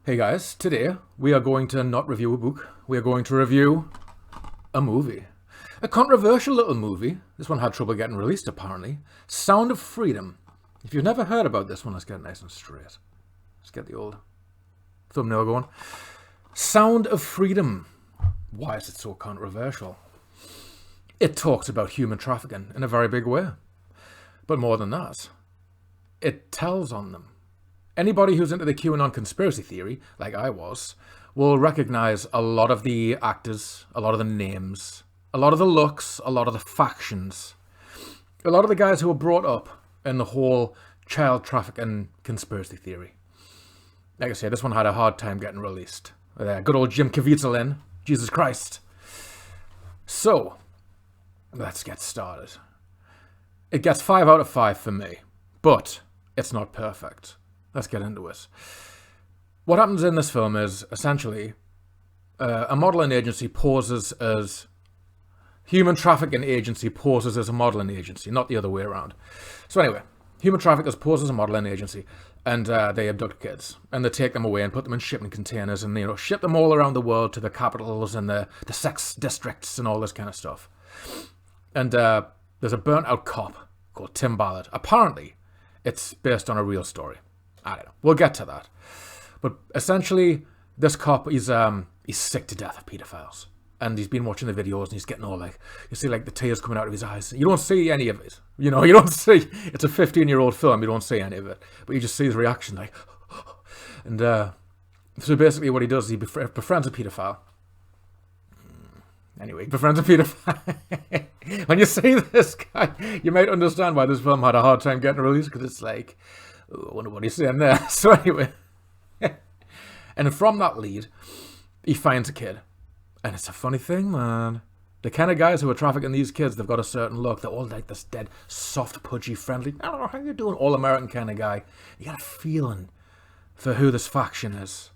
Hey guys, today we are going to not review a book, we are going to review a movie. A controversial little movie. This one had trouble getting released apparently. Sound of Freedom. If you've never heard about this one, let's get it nice and straight. Let's get the old thumbnail going. Sound of Freedom. Why is it so controversial? It talks about human trafficking in a very big way. But more than that, it tells on them. Anybody who's into the Q-Anon conspiracy theory, like I was, will recognize a lot of the actors, a lot of the names, a lot of the looks, a lot of the factions, a lot of the guys who were brought up in the whole child trafficking conspiracy theory. Like I said, this one had a hard time getting released. Good old Jim Caviezel in. Jesus Christ. So, let's get started. It gets 5 out of 5 for me, but it's not perfect. Let's get into it. What happens in this film is, essentially, a modeling agency poses as... Human trafficking agency poses as a modeling agency, not the other way around. So anyway, human traffickers pose as a modeling agency, and they abduct kids. And they take them away and put them in shipping containers and, ship them all around the world to the capitals and the sex districts and all this kind of stuff. And there's a burnt-out cop called Tim Ballard. Apparently, it's based on a real story. I don't know. We'll get to that. But essentially, this cop, he's sick to death of pedophiles. And he's been watching the videos and he's getting all like, you see like the tears coming out of his eyes. You don't see any of it. You don't see, it's a 15-year-old film, you don't see any of it. But you just see his reaction like, and so basically what he does is he befriends a pedophile. Anyway, befriends a pedophile. When you see this guy, you might understand why this film had a hard time getting released, because it's like, I wonder what he's saying there. So anyway, and from that lead, he finds a kid. And it's a funny thing, man. The kind of guys who are trafficking these kids, they've got a certain look. They're all like this dead, soft, pudgy, friendly, I don't know how you doing, all-American kind of guy. You got a feeling for who this faction is.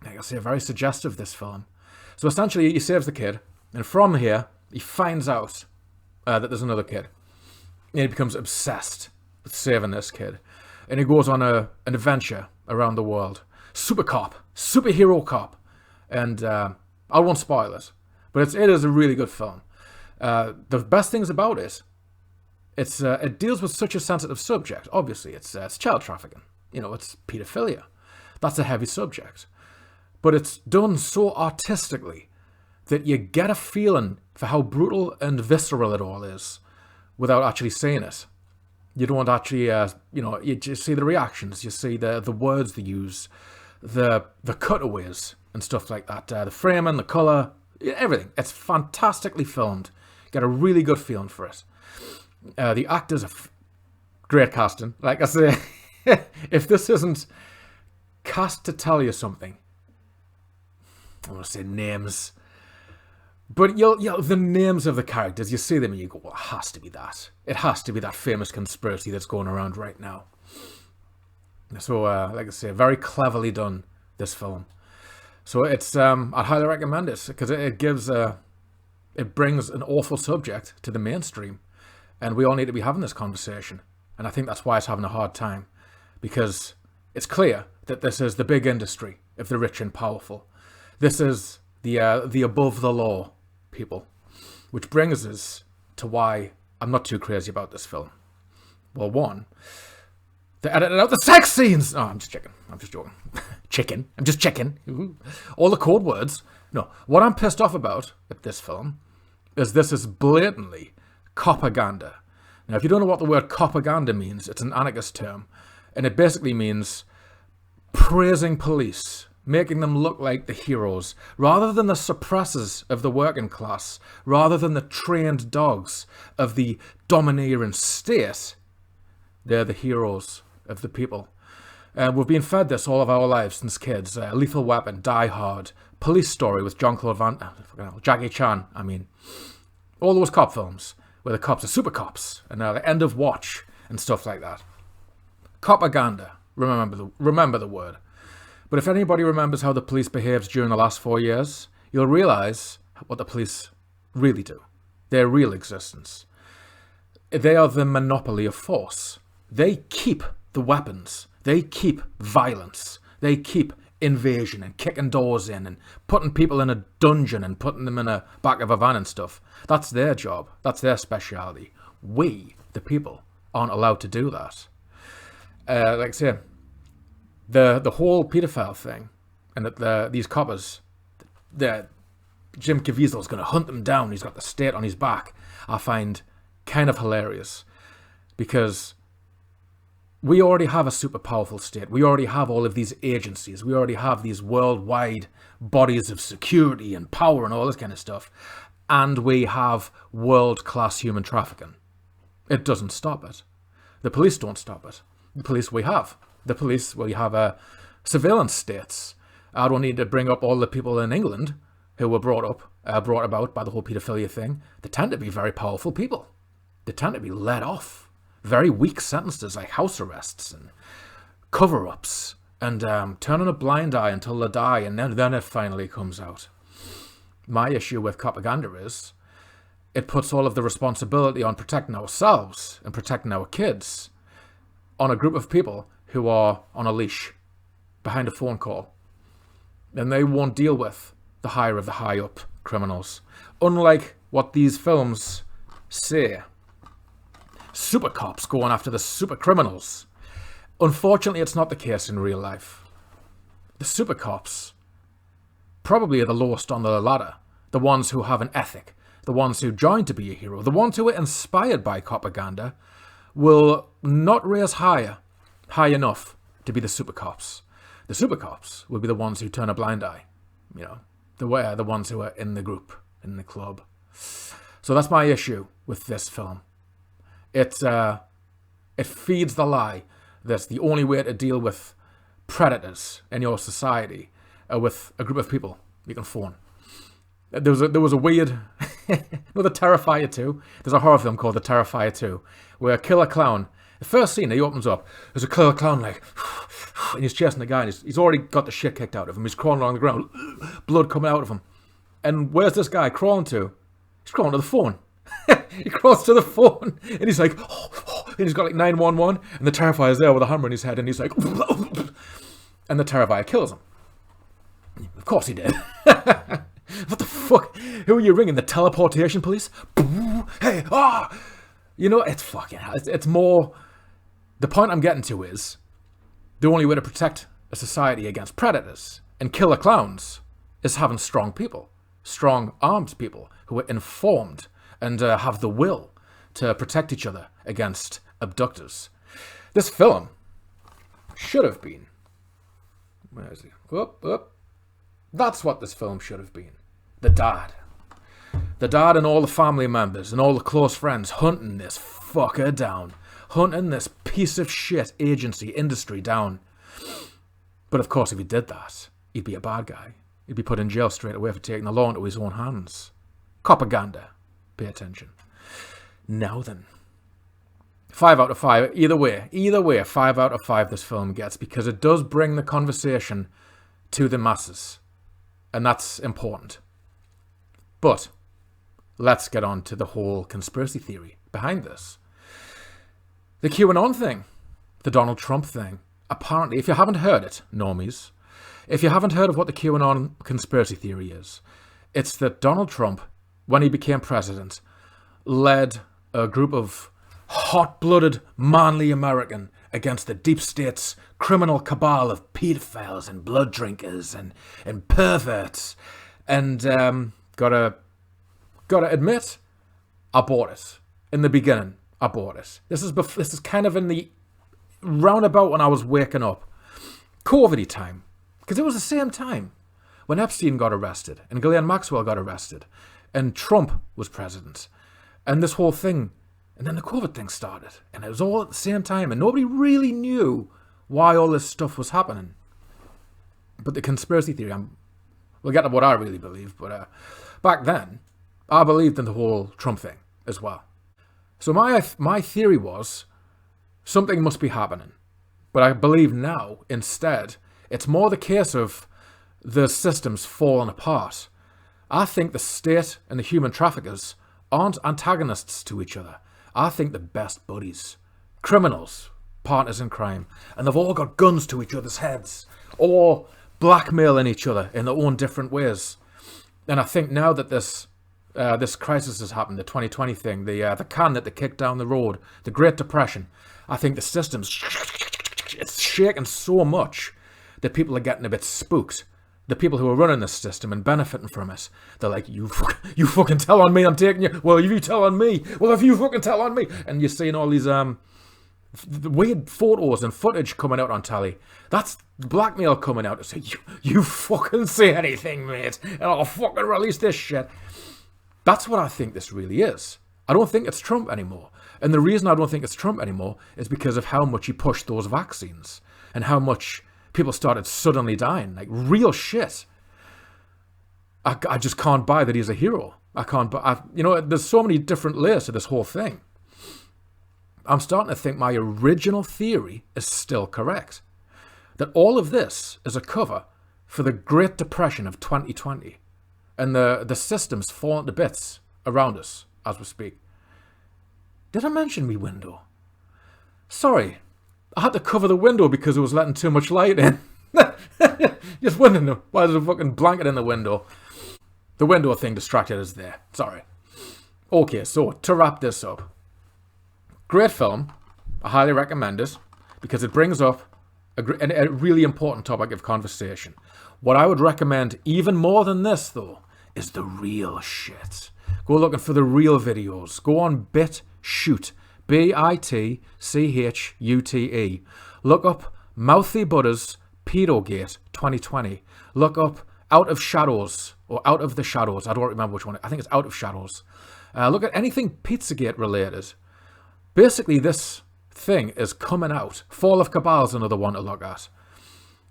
Like I say, very suggestive, this film. So essentially, he saves the kid. And from here, he finds out that there's another kid. And he becomes obsessed with saving this kid. And he goes on an adventure around the world. Super cop. Superhero cop. And I won't spoil it. But it is a really good film. The best things about it, it deals with such a sensitive subject. Obviously, it's child trafficking. It's pedophilia. That's a heavy subject. But it's done so artistically that you get a feeling for how brutal and visceral it all is without actually seeing it. You don't actually, you just see the reactions, you see the words they use, the cutaways and stuff like that, the framing, the colour, everything. It's fantastically filmed. Get a really good feeling for it. The actors are great casting. Like I say, if this isn't cast to tell you something, I want to say names. But the names of the characters, you see them and you go, well, it has to be that. It has to be that famous conspiracy that's going around right now. So, like I say, very cleverly done, this film. So it's, I'd highly recommend it, because it brings an awful subject to the mainstream. And we all need to be having this conversation. And I think that's why it's having a hard time. Because it's clear that this is the big industry of the rich and powerful. This is the above the law people, which brings us to why I'm not too crazy about this film. Well, one, they edited out the sex scenes. Oh, I'm just checking. I'm just joking. I'm just checking. Ooh. All the code words. No, what I'm pissed off about with this film is this is blatantly copaganda. Now, if you don't know what the word copaganda means, it's an anarchist term, and it basically means praising police, making them look like the heroes, rather than the suppressors of the working class, rather than the trained dogs of the domineering state. They're the heroes of the people. We've been fed this all of our lives since kids. Lethal Weapon, Die Hard, Police Story with Jackie Chan, all those cop films where the cops are super cops, and the End of Watch and stuff like that. Copaganda, remember the word. But if anybody remembers how the police behaved during the last 4 years, you'll realise what the police really do. Their real existence. They are the monopoly of force. They keep the weapons. They keep violence. They keep invasion and kicking doors in and putting people in a dungeon and putting them in a back of a van and stuff. That's their job. That's their speciality. We, the people, aren't allowed to do that. Like I say, the whole paedophile thing, and that these coppers, Jim Caviezel's going to hunt them down. He's got the state on his back. I find kind of hilarious, because we already have a super powerful state. We already have all of these agencies. We already have these worldwide bodies of security and power and all this kind of stuff. And we have world-class human trafficking. It doesn't stop it. The police don't stop it. The police we have. The police, we have surveillance states. I don't need to bring up all the people in England who were brought about by the whole paedophilia thing. They tend to be very powerful people. They tend to be let off. Very weak sentences like house arrests and cover-ups and turning a blind eye until they die, and then it finally comes out. My issue with copaganda is it puts all of the responsibility on protecting ourselves and protecting our kids on a group of people who are on a leash behind a phone call. And they won't deal with the higher of the high-up criminals. Unlike what these films say. Super cops going after the super criminals. Unfortunately, it's not the case in real life. The super cops probably are the lowest on the ladder. The ones who have an ethic. The ones who joined to be a hero. The ones who are inspired by copaganda will not raise high enough to be the super cops. The super cops will be the ones who turn a blind eye. You know, the ones who are in the group, in the club. So that's my issue with this film. It feeds the lie that the only way to deal with predators in your society are with a group of people you can phone. There was a weird, the Terrifier 2. There's a horror film called The Terrifier 2, where a killer clown, the first scene he opens up, there's a killer clown like, and he's chasing the guy, and he's already got the shit kicked out of him. He's crawling along the ground, blood coming out of him. And where's this guy crawling to? He's crawling to the phone. He crawls to the phone, and he's like, and he's got like 911, and the Terrifier's there with a hammer in his head, and he's like, and the Terrifier kills him. Of course he did. What the fuck? Who are you ringing? The teleportation police? Hey, ah! You know, it's fucking hell. It's more... The point I'm getting to is the only way to protect a society against predators and killer clowns is having strong people. Strong armed people who are informed and have the will to protect each other against abductors. This film should have been... Where is he? That's what this film should have been. The dad. The dad and all the family members and all the close friends hunting this fucker down. Hunting this piece of shit agency, industry down. But of course, if he did that, he'd be a bad guy. He'd be put in jail straight away for taking the law into his own hands. Copaganda. Pay attention. Now then. 5 out of 5. Either way, 5 out of 5 this film gets, because it does bring the conversation to the masses. And that's important. But let's get on to the whole conspiracy theory behind this. The Q-Anon thing. The Donald Trump thing. Apparently, if you haven't heard it, normies, if you haven't heard of what the Q-Anon conspiracy theory is, it's that Donald Trump, when he became president, led a group of hot-blooded, manly American against the deep state's criminal cabal of pedophiles and blood drinkers and perverts. And gotta admit, I bought it. In the beginning, I bought it. This is kind of in the roundabout when I was waking up. COVID time. Because it was the same time when Epstein got arrested and Ghislaine Maxwell got arrested and Trump was president. And this whole thing, and then the COVID thing started. And it was all at the same time, and nobody really knew why all this stuff was happening. But the conspiracy theory, we'll get to what I really believe, but back then, I believed in the whole Trump thing as well. So my theory was, something must be happening. But I believe now, instead, it's more the case of the systems falling apart. I think the state and the human traffickers aren't antagonists to each other. I think they're best buddies. Criminals, partners in crime. And they've all got guns to each other's heads. Or blackmailing each other in their own different ways. And I think now that this crisis has happened, the 2020 thing, the can that they kicked down the road, the Great Depression, I think the system's it's shaking so much that people are getting a bit spooked. The people who are running this system and benefiting from it, they're like, you fucking tell on me, I'm taking you. Well, if you tell on me, well, if you fucking tell on me. And you're seeing all these weird photos and footage coming out on telly. That's blackmail coming out to say, you fucking say anything, mate, and I'll fucking release this shit. That's what I think this really is. I don't think it's Trump anymore. And the reason I don't think it's Trump anymore is because of how much he pushed those vaccines and how much people started suddenly dying. Like, real shit. I just can't buy that he's a hero. I can't buy... there's so many different layers to this whole thing. I'm starting to think my original theory is still correct. That all of this is a cover for the Great Depression of 2020. And the system's falling to bits around us as we speak. Did I mention me window? Sorry, I had to cover the window because it was letting too much light in. Just wondering why there's a fucking blanket in the window. The window thing distracted us there. Sorry. Okay, so to wrap this up. Great film. I highly recommend it because it brings up a really important topic of conversation. What I would recommend even more than this, though, is the real shit. Go looking for the real videos. Go on BitChute. BITCHUTE. Look up Mouthy Butters Pedogate 2020. Look up Out of Shadows or Out of the Shadows. I don't remember which one. I think it's Out of Shadows. Look at anything Pizzagate related. Basically, this thing is coming out. Fall of Cabal's another one to look at.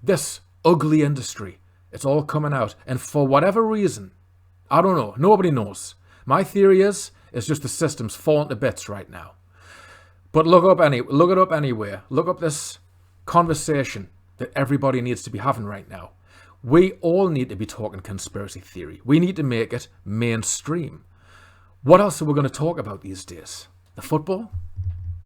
This ugly industry. It's all coming out. And for whatever reason, I don't know. Nobody knows. My theory is it's just the system's falling to bits right now. But look it up anywhere. Look up this conversation that everybody needs to be having right now. We all need to be talking conspiracy theory. We need to make it mainstream. What else are we going to talk about these days? The football?